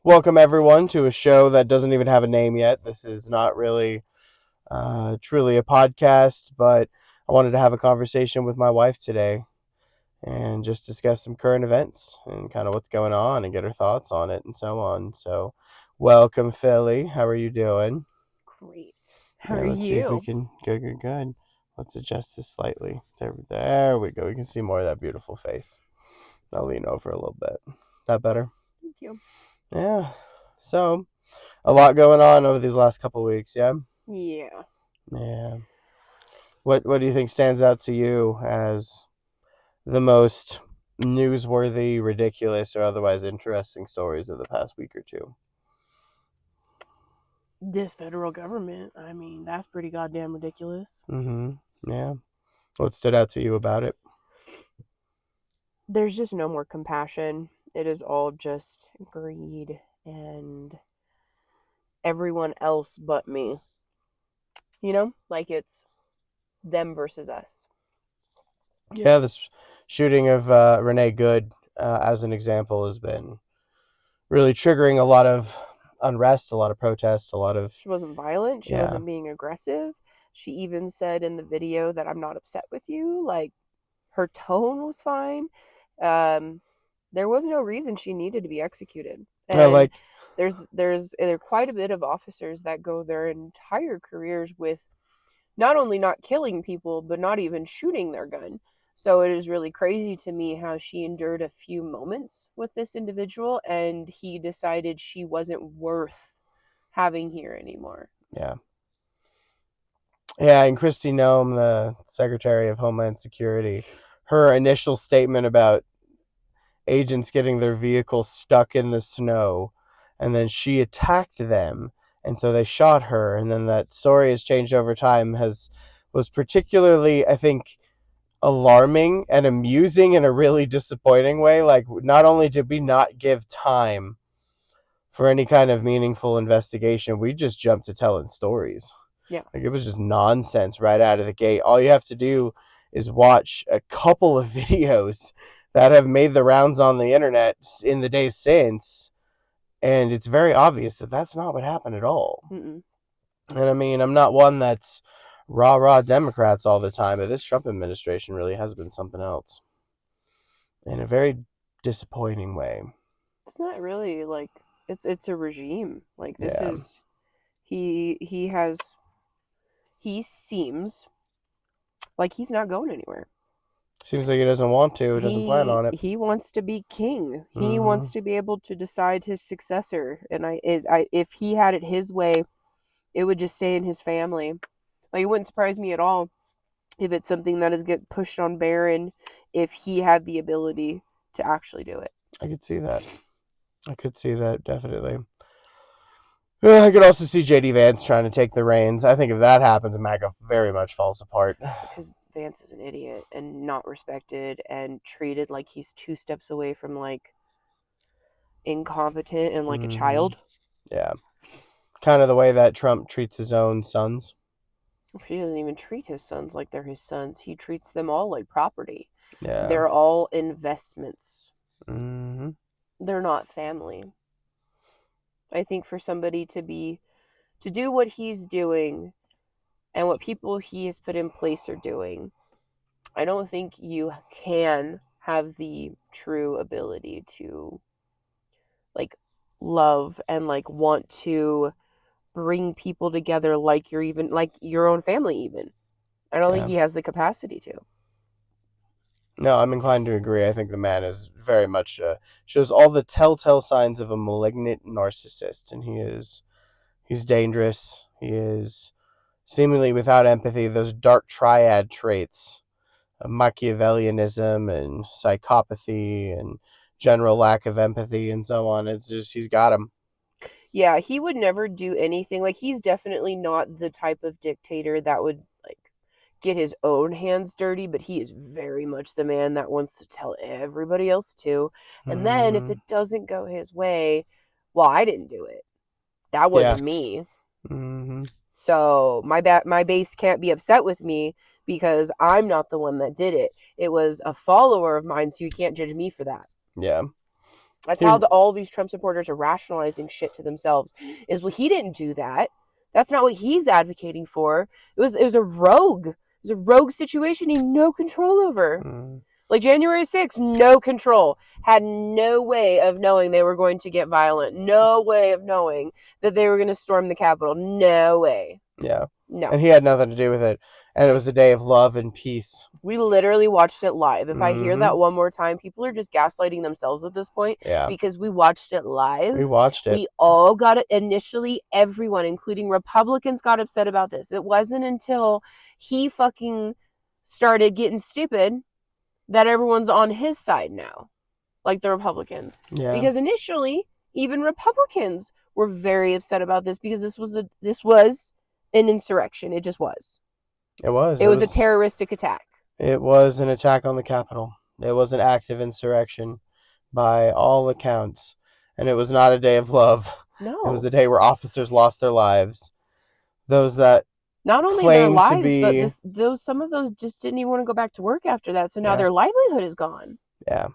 Welcome everyone to a show that doesn't even have a name yet. This is not really truly a podcast, but I wanted to have a conversation with my wife today and just discuss some current events and kind of what's going on and get her thoughts on it and so on. So, welcome, Philly. How are you doing? Great. How Yeah, are let's see if we you? can. Good. Let's adjust this slightly. There we go. We can see more of that beautiful face. I'll lean over a little bit. That better? Thank you. Yeah. So, a lot going on over these last couple weeks. Yeah. Yeah. Yeah. What do you think stands out to you as the most newsworthy, ridiculous, or otherwise interesting stories of the past week or two? This federal government, that's pretty goddamn ridiculous. Mm-hmm. Yeah. What stood out to you about it? There's just no more compassion. It is all just greed and everyone else but me. Like it's them versus us. Yeah, this shooting of Renee Good, as an example, has been really triggering a lot of unrest, a lot of protests, a lot of She wasn't violent. She yeah, wasn't being aggressive. She even said in the video that I'm not upset with you. Like her tone was fine. Um, there was no reason she needed to be executed. And like there are quite a bit of officers that go their entire careers with not only not killing people, but not even shooting their gun. So it is really crazy to me how she endured a few moments with this individual and he decided she wasn't worth having here anymore. yeah, yeah. And Kristi Noem, the Secretary of Homeland Security, her initial statement about agents getting their vehicle stuck in the snow, and then she attacked them, and so they shot her, and then that story has changed over time. Has was particularly, I think, alarming and amusing in a really disappointing way. Like, not only did we not give time for any kind of meaningful investigation, we just jumped to telling stories. Yeah. Like, it was just nonsense right out of the gate. All you have to do is watch a couple of videos that have made the rounds on the internet in the days since, and it's very obvious that that's not what happened at all. Mm-mm. And I mean, I'm not one that's rah Democrats all the time, but this Trump administration really has been something else in a very disappointing way. It's not really like it's a regime. Like this Yeah. is he seems like he's not going anywhere. Seems like he doesn't want to, doesn't plan he on it. he wants to be king. He Mm-hmm. wants to be able to decide his successor, and if he had it his way, it would just stay in his family. Like it wouldn't surprise me at all if it's something that is get pushed on Barron if he had the ability to actually do it. I could see that. I could see that, definitely. I could also see JD Vance trying to take the reins. I think if that happens, MAGA very much falls apart. Because Vance is an idiot and not respected and treated like he's two steps away from like incompetent and like a Mm-hmm. child. Yeah. Kind of the way that Trump treats his own sons. He doesn't even treat his sons like they're his sons. He treats them all like property. Yeah. They're all investments. Mm-hmm. They're not family. I think for somebody to do what he's doing and what people he has put in place are doing, I don't think you can have the true ability to like love and like want to bring people together like you're even like your own family even. I don't think Yeah. he has the capacity to. No, I'm inclined to agree. I think the man is very much shows all the telltale signs of a malignant narcissist, and he's dangerous. He is seemingly without empathy. Those dark triad traits of Machiavellianism and psychopathy and general lack of empathy and so on. It's just he's got him. Yeah, he would never do anything. Like he's definitely not the type of dictator that would like get his own hands dirty, but he is very much the man that wants to tell everybody else to. And then if Mm-hmm. it doesn't go his way, well, I didn't do it. That Yeah. wasn't me. Mm-hmm. So my base can't be upset with me because I'm not the one that did it. It was a follower of mine, so you can't judge me for that. Yeah. That's how He, all these Trump supporters are rationalizing shit to themselves. Is, well, he didn't do that. That's not what he's advocating for. It was a rogue. It was a rogue situation he had no control over. mm, Like January 6th, no control. Had no way of knowing they were going to get violent. No way of knowing that they were going to storm the Capitol. No way. yeah. No. And he had nothing to do with it. And it was a day of love and peace. We literally watched it live. If I hear Mm-hmm. that one more time, people are just gaslighting themselves at this point Yeah. because we watched it We live. watched it. We all got it. Initially, everyone, including Republicans, got upset about this. It wasn't until he fucking started getting stupid that everyone's on his side now, like the Republicans. Yeah. Because initially, even Republicans were very upset about this because this was an insurrection. It just was. It was. It was a terroristic attack. It was an attack on the Capitol. It was an active insurrection by all accounts. And it was not a day of love. No. It was a day where officers lost their lives. Those that not only their claim to lives, be... but some of those just didn't even want to go back to work after that. So now Yeah. their livelihood is gone. Yeah.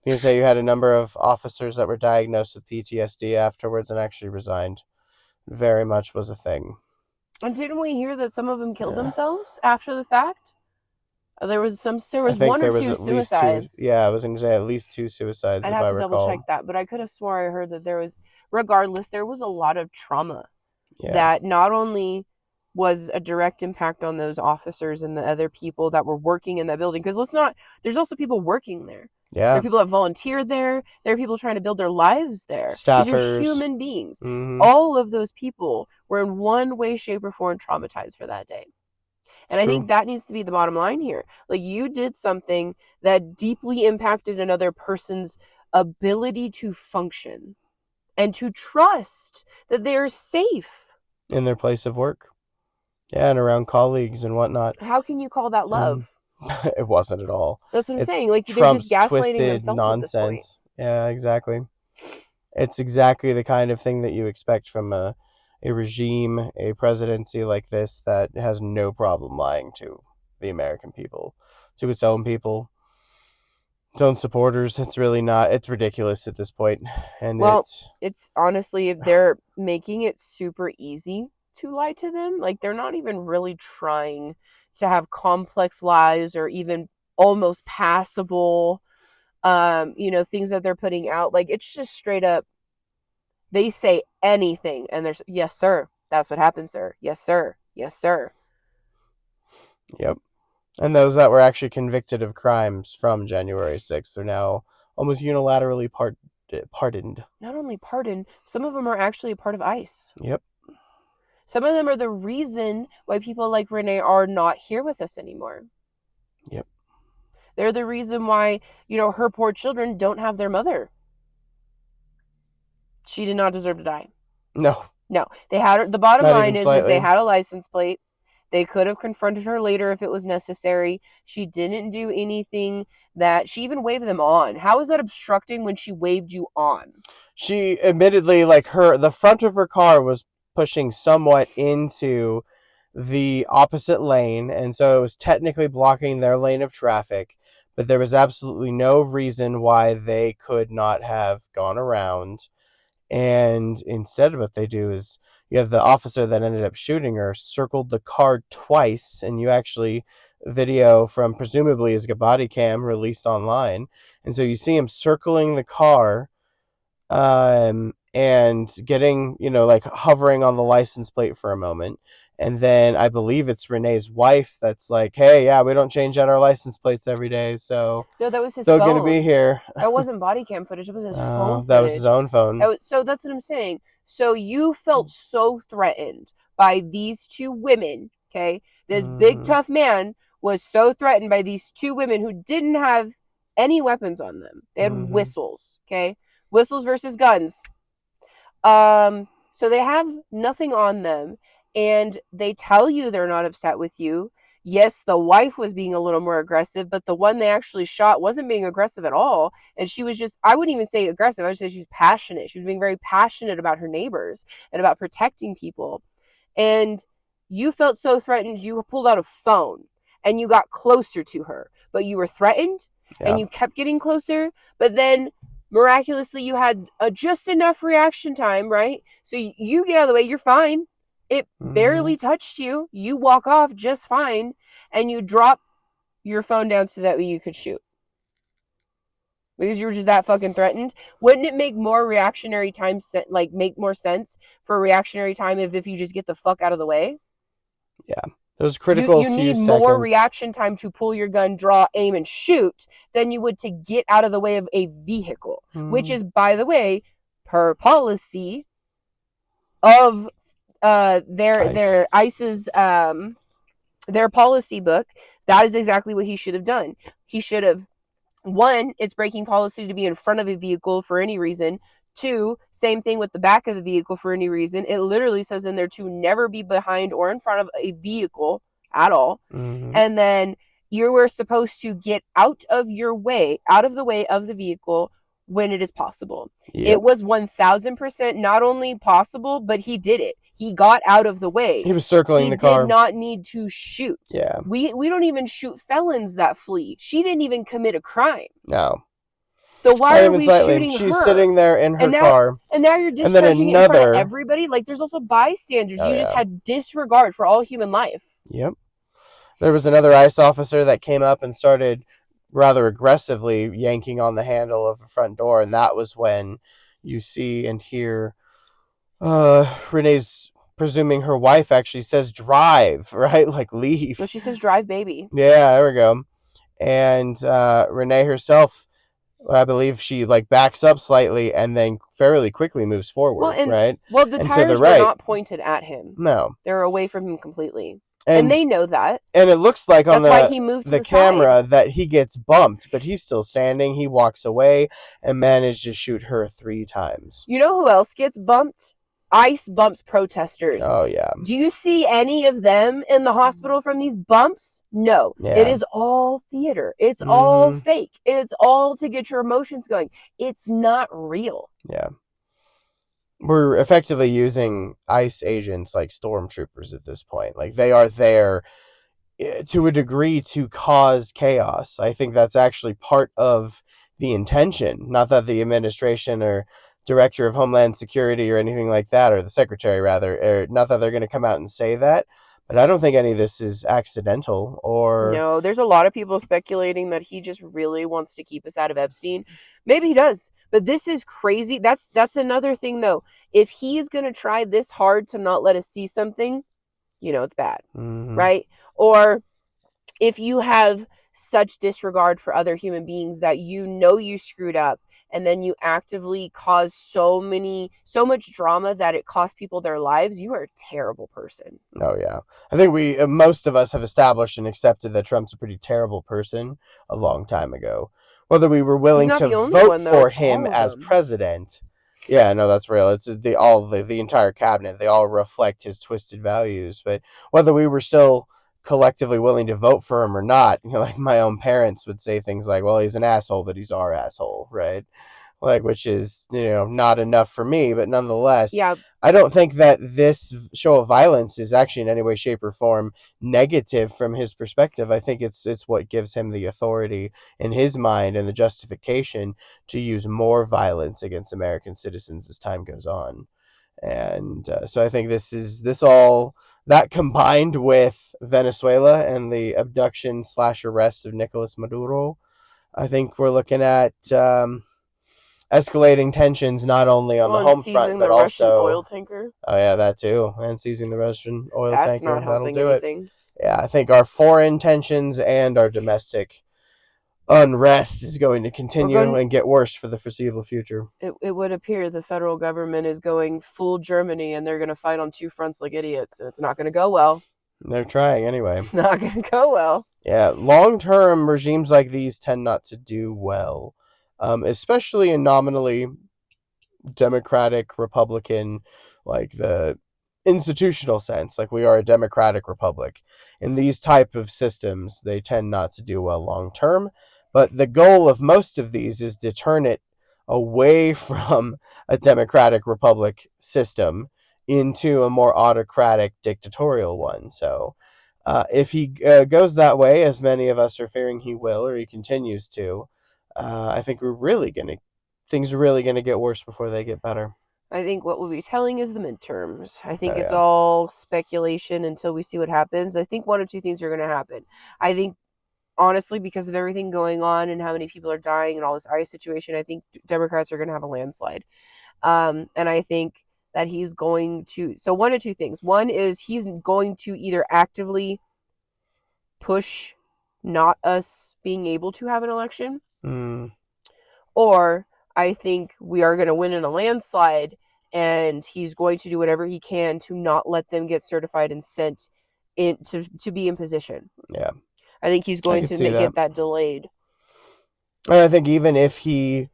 You can say you had a number of officers that were diagnosed with PTSD afterwards and actually resigned. Very much was a thing. And didn't we hear that some of them killed themselves after the fact? There was I think one or there was two at least suicides. Yeah, I was going to say at least 2 suicides, I'd if have I to double recall. check that, but I could have swore I heard that there was, regardless, there was a lot of trauma Yeah. that not only was a direct impact on those officers and the other people that were working in that building. Because there's also people working there. Yeah. There are people that volunteer there. There are people trying to build their lives there. Staffers. These are human beings. Mm-hmm. All of those people were in one way, shape, or form traumatized for that day. And I think that needs to be the bottom line here. Like, you did something that deeply impacted another person's ability to function and to trust that they're safe in their place of work. Yeah, and around colleagues and whatnot. How can you call that love? It wasn't at all. That's what I'm saying. Like, Trump's they're just gaslighting twisted themselves nonsense. at this point. Yeah, exactly. It's exactly the kind of thing that you expect from a regime, a presidency like this that has no problem lying to the American people, to its own people, its own supporters. It's really not. It's ridiculous at this point. And it's honestly, if they're making it super easy to lie to them, like, they're not even really trying to have complex lies or even almost passable, things that they're putting out. Like, it's just straight up, they say anything and there's, yes, sir. That's what happened, sir. Yes, sir. Yes, sir. Yep. And those that were actually convicted of crimes from January 6th are now almost unilaterally pardoned. Not only pardoned, some of them are actually a part of ICE. Yep. Some of them are the reason why people like Renee are not here with us anymore. Yep. They're the reason why, her poor children don't have their mother. She did not deserve to die. No. They had her. The bottom line is they had a license plate. They could have confronted her later if it was necessary. She didn't do anything that she even waved them on. How is that obstructing when she waved you on? She admittedly, the front of her car was pushing somewhat into the opposite lane, and so it was technically blocking their lane of traffic, but there was absolutely no reason why they could not have gone around. And instead, what they do is, you have the officer that ended up shooting her circled the car twice, and you actually video from presumably his body cam released online, and so you see him circling the car, and getting, hovering on the license plate for a moment. And then I believe it's Renee's wife that's like, hey, yeah, we don't change out our license plates every day, so no, that was his still phone. gonna be here. That wasn't body cam footage. It was his phone footage. That was his own phone. So that's what I'm saying. So you felt so threatened by these two women, okay? This big, tough man was so threatened by these two women who didn't have any weapons on them. They had whistles, okay? Whistles versus guns. So they have nothing on them, and they tell you they're not upset with you. Yes, the wife was being a little more aggressive, but the one they actually shot wasn't being aggressive at all. And she was just, I wouldn't even say aggressive. I would say she was passionate. She was being very passionate about her neighbors and about protecting people. And you felt so threatened, you pulled out a phone and you got closer to her, but you were threatened and you kept getting closer. But then Miraculously, you had just enough reaction time, right? So you get out of the way, you're fine. It Mm-hmm. barely touched you. You walk off just fine, and you drop your phone down so that way you could shoot because you were just that fucking threatened. Wouldn't it make more reactionary time like make more sense for reactionary time if you just get the fuck out of the way? Yeah. Those You critical you few need more seconds. reaction time to pull your gun, draw, aim, and shoot than you would to get out of the way of a vehicle, which Mm, is, by the way, per policy of ice. their ICE's their policy book. That is exactly what he should have done. He should have, one, it's breaking policy to be in front of a vehicle for any reason. Two, same thing with the back of the vehicle for any reason. It literally says in there to never be behind or in front of a vehicle at all. Mm-hmm. And then you were supposed to get out of the way of the vehicle when it is possible. Yep. It was 1000% not only possible, but he did it. He got out of the way. He was circling He the did car. not need to shoot. Yeah. We don't even shoot felons that flee. She didn't even commit a crime. No. So why Not are even we slightly. shooting She's her? sitting there in her And now car. and now you're And then discharging it in front of another. everybody? Like there's also bystanders. Oh, You just yeah. had disregard for all human life. Yep. There was another ICE officer that came up and started rather aggressively yanking on the handle of the front door. And that was when you see and hear Renee's presuming her wife actually says drive, right? Like leave. No, she says drive, baby. Yeah, there we go. And Renee herself, I believe she like backs up slightly and then fairly quickly moves forward, right? The And to the tires were right. not pointed at him. No. They're away from him completely. And And they know that. and it looks like on That's why he moved to the the camera side. that he gets bumped, but he's still standing. He walks away and manages to shoot her 3 times. You know who else gets bumped? ICE bumps protesters. Oh yeah. Do you see any of them in the hospital from these bumps? No. Yeah. It is all theater. It's all fake. It's all to get your emotions going. It's not real. Yeah. We're effectively using ICE agents like stormtroopers at this point. Like they are there to a degree to cause chaos. I think that's actually part of the intention. Not that the administration or director of Homeland Security or anything like that, or the secretary rather, not that they're going to come out and say that, but I don't think any of this is accidental or. No, there's a lot of people speculating that he just really wants to keep us out of Epstein. Maybe he does, but this is crazy. That's another thing though. If he is going to try this hard to not let us see something, it's bad, right? Or if you have such disregard for other human beings that you screwed up and then you actively cause so much drama that it costs people their lives, you are a terrible person. Oh yeah. I think most of us have established and accepted that Trump's a pretty terrible person a long time ago. Whether we were willing to vote for him as president. Yeah, no, that's real. It's the entire cabinet. They all reflect his twisted values. But whether we were still collectively willing to vote for him or not, like my own parents would say things like, well, he's an asshole, but he's our asshole, right? Like, which is, not enough for me, but nonetheless, yeah. I don't think that this show of violence is actually in any way, shape, or form negative from his perspective. I think it's what gives him the authority in his mind and the justification to use more violence against American citizens as time goes on. And so I think this all that combined with Venezuela and the abduction / arrest of Nicolas Maduro, I think we're looking at escalating tensions not only on the home front but the also Russian oil tanker. Oh yeah, that too, and seizing the Russian oil That's tanker. not helping That'll do anything. it. Yeah, I think our foreign tensions and our domestic unrest is going to continue and get worse for the foreseeable future. It would appear the federal government is going full Germany and they're going to fight on two fronts like idiots, and it's not going to go well. They're trying anyway. It's not going to go well. Yeah, long-term regimes like these tend not to do well, especially in nominally Democratic, Republican, like the institutional sense. Like we are a democratic republic. In these type of systems, they tend not to do well long term. But the goal of most of these is to turn it away from a democratic republic system into a more autocratic dictatorial one. So if he goes that way, as many of us are fearing he will, or he continues to, I think we're really going to things are really going to get worse before they get better. I think what we'll be telling is the midterms. I think Oh it's yeah. all speculation until we see what happens. I think one of two things are going to happen. I think, honestly, because of everything going on and how many people are dying and all this ICE situation, I think Democrats are going to have a landslide. And I think that he's going to. So, one of two things. One is he's going to either actively push not us being able to have an election, Mm, or I think we are going to win in a landslide and he's going to do whatever he can to not let them get certified and sent in to be in position. yeah, I think he's I going could to see that. get that delayed. And I think even if he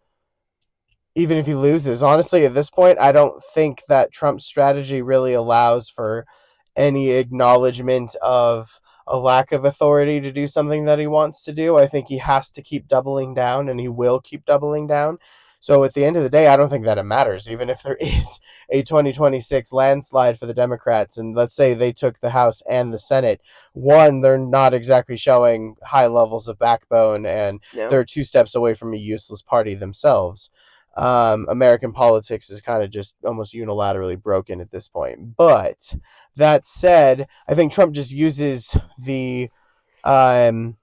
loses, honestly, at this point, I don't think that Trump's strategy really allows for any acknowledgement of a lack of authority to do something that he wants to do. I think he has to keep doubling down, and he will keep doubling down. So at the end of the day, I don't think that it matters, even if there is a 2026 landslide for the Democrats, and let's say they took the House and the Senate. One, they're not exactly showing high levels of backbone, and No. they're 2 steps away from a useless party themselves. American politics is kind of just almost unilaterally broken at this point. But that said, I think Trump just uses the um,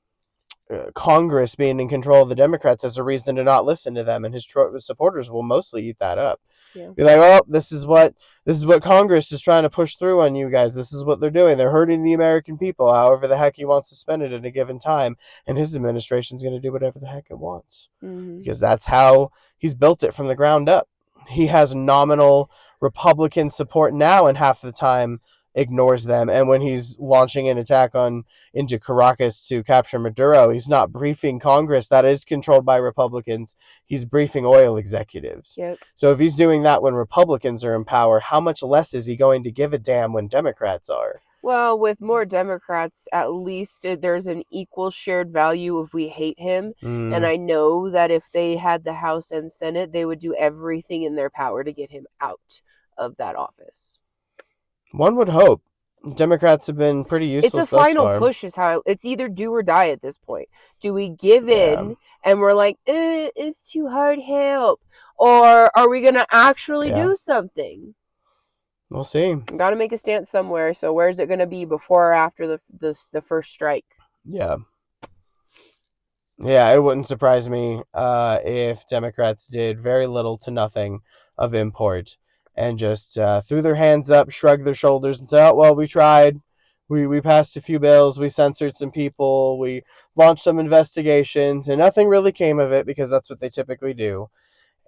Congress being in control of the Democrats as a reason to not listen to them, and his supporters will mostly eat that up. Yeah. Be like, oh, this is what Congress is trying to push through on you guys. This is what they're doing. They're hurting the American people. However the heck he wants to spend it at a given time, and his administration's going to do whatever the heck it wants Mm-hmm. because that's how he's built it from the ground up. He has nominal Republican support now, and half the time ignores them. And when he's launching an attack on into Caracas to capture Maduro, he's not briefing Congress that is controlled by Republicans. He's briefing oil executives. Yep. So if he's doing that when Republicans are in power, how much less is he going to give a damn when Democrats are? Well, with more Democrats, at least there's an equal shared value if we hate him. And Mm, I know that if they had the House and Senate, they would do everything in their power to get him out of that office. one would hope. Democrats have been pretty It's a useless thus final far. push, is how it's either do or die at this point. Do we give Yeah, in and we're like, it's too hard help? Or are we going to actually yeah. do something? We'll see. Got to make a stance somewhere. So where's it going to be before or after the first strike? Yeah. Yeah, it wouldn't surprise me if Democrats did very little to nothing of import and just threw their hands up, shrugged their shoulders, and said, oh, well, we tried. We passed a few bills. We censored some people. We launched some investigations, and nothing really came of it because that's what they typically do.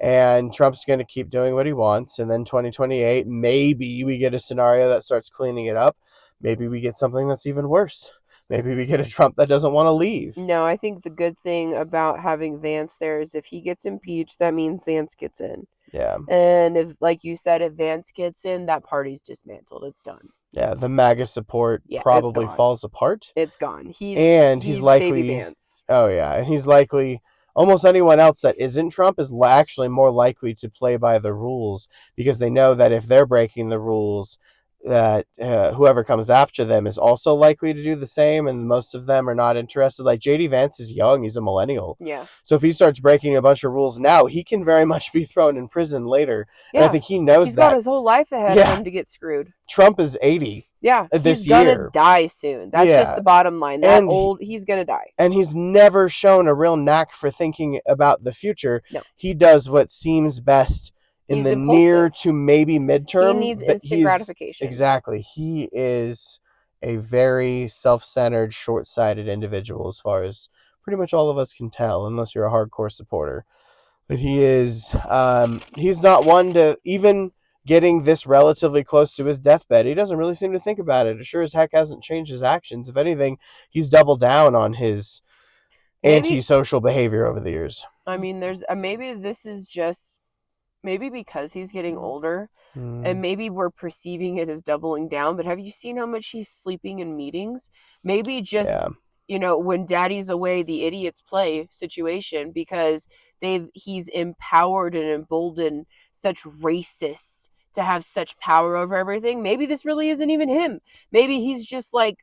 And Trump's going to keep doing what he wants. And then 2028, maybe we get a scenario that starts cleaning it up. Maybe we get something that's even worse. Maybe we get a Trump that doesn't want to leave. No, I think the good thing about having Vance there is if he gets impeached, that means Vance gets in. Yeah. And if, like you said, if Vance gets in, that party's dismantled. It's done. Yeah, the MAGA support Yeah, it's probably gone. falls apart. It's gone. He's And baby likely, Vance. oh yeah, and he's likely, almost anyone else that isn't Trump is actually more likely to play by the rules because they know that if they're breaking the rules, that whoever comes after them is also likely to do the same, and most of them are not interested. Like JD Vance is young, he's a millennial. Yeah. So if he starts breaking a bunch of rules now, he can very much be thrown in prison later. And I Yeah. think he knows He's got that. his whole life ahead of Yeah, him to get screwed. Trump is 80 Yeah. this He's gonna year. die soon. That's just Yeah. the bottom line. That And old, he's gonna die. and he's never shown a real knack for thinking about the future. No. He does what seems best in He's the impulsive. near to maybe midterm. He needs but instant gratification. Exactly. He is a very self-centered, short-sighted individual as far as pretty much all of us can tell, unless you're a hardcore supporter. But he's not one to even getting this relatively close to his deathbed. He doesn't really seem to think about it. It sure as heck hasn't changed his actions. If anything, he's doubled down on his antisocial behavior over the years. I mean, there's maybe this is just maybe because he's getting older and maybe we're perceiving it as doubling down, but have you seen how much he's sleeping in meetings? Maybe just when daddy's away, the idiots play situation because he's empowered and emboldened such racists to have such power over everything. Maybe this really isn't even him. Maybe he's just like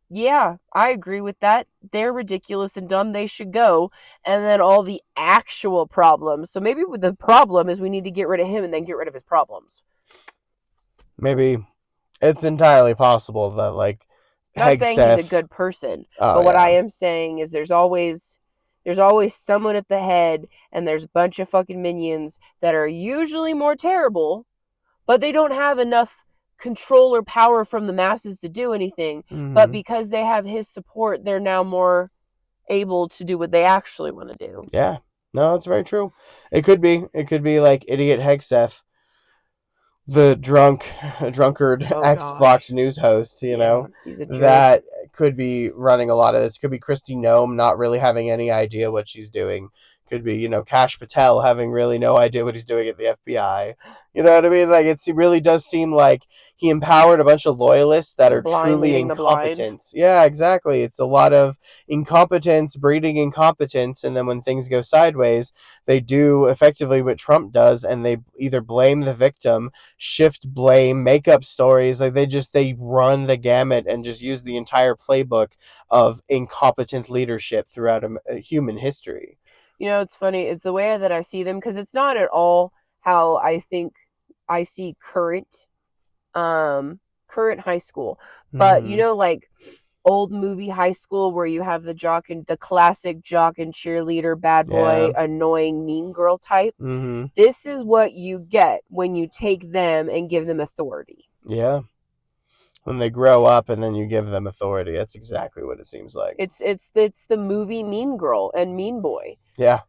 Yeah, I agree with that. They're ridiculous and dumb. They should go. And then all the actual problems. So maybe the problem is we need to get rid of him and then get rid of his problems. Maybe it's entirely possible that like I'm not saying he's a Hegseth. good person, Oh but what I yeah. am saying is there's always someone at the head and there's a bunch of fucking minions that are usually more terrible, but they don't have enough control or power from the masses to do anything. But Hmm. because they have his support, they're now more able to do what they actually want to do. Yeah. No, that's very true. It could be. It could be like idiot Hegseth, the drunkard Oh ex Fox gosh. News host, Yeah, he's a jerk. that could be running a lot of this. Could be Christy Nome not really having any idea what she's doing. Could be, Cash Patel having really no idea what he's doing at the FBI. You know what I mean? Like, it really does seem like he empowered a bunch of loyalists that The are blind truly leading the blind. incompetent. Yeah, exactly. It's a lot of incompetence breeding incompetence, and then when things go sideways, they do effectively what Trump does, and they either blame the victim, shift blame, make up stories. Like they run the gamut and just use the entire playbook of incompetent leadership throughout human history. It's funny. It's the way that I see them because it's not at all how I think I see current high school. But Mm-hmm. like old movie high school where you have the classic jock and cheerleader, bad Yeah. boy, annoying mean girl type. Mm-hmm. This is what you get when you take them and give them authority. Yeah. When they grow up and then you give them authority, that's exactly what it seems like. It's the movie Mean Girl and Mean Boy. Yeah.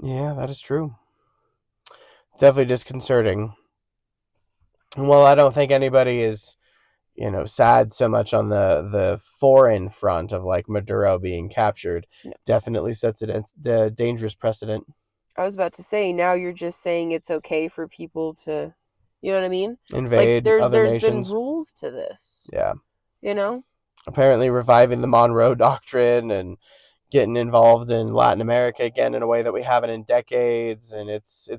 Yeah, that is true. Definitely disconcerting. Well, I don't think anybody is, sad so much on the foreign front of like Maduro being captured. No. Definitely sets a dangerous precedent. I was about to say now you're just saying it's okay for people to, you know what I mean? Like Invade there's other there's been nations. rules to this, Yeah. you know? Apparently reviving the Monroe Doctrine and getting involved in Latin America again in a way that we haven't in decades. And it's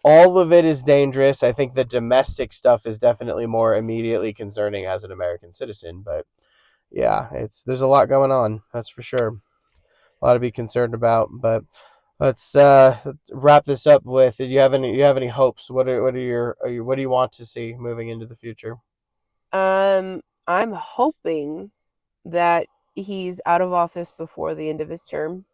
all of it is dangerous. I think the domestic stuff is definitely more immediately concerning as an American citizen, but yeah, there's a lot going on. That's for sure. A lot to be concerned about. But let's wrap this up with. Do you have any hopes? What do you want to see moving into the future? I'm hoping that he's out of office before the end of his term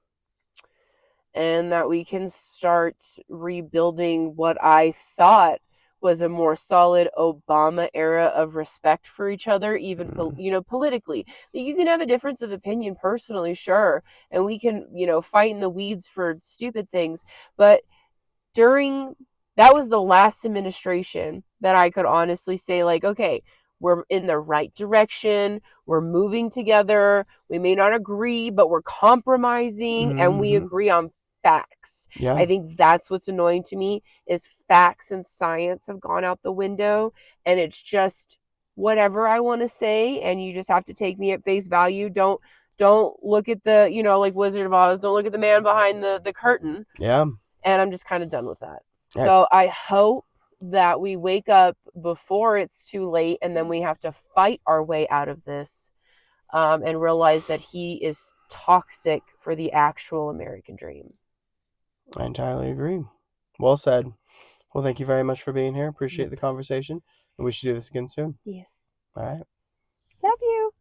and that we can start rebuilding what I thought was a more solid Obama era of respect for each other, even Mm, politically. You can have a difference of opinion personally, sure, and we can fight in the weeds for stupid things, but during that was the last administration that I could honestly say, like, okay, we're in the right direction, we're moving together, we may not agree, but we're compromising and we mm-hmm. agree on facts. Yeah, I think that's what's annoying to me is facts and science have gone out the window and it's just whatever I want to say and you just have to take me at face value. Don't look at the, like Wizard of Oz, don't look at the man behind the curtain, yeah. and I'm just kind of done with that. I, So I hope that we wake up before it's too late and then we have to fight our way out of this, and realize that he is toxic for the actual American dream. I entirely agree. Well said. Well, thank you very much for being here. Appreciate Yep. the conversation, and we should do this again soon. Yes. All right. Love you.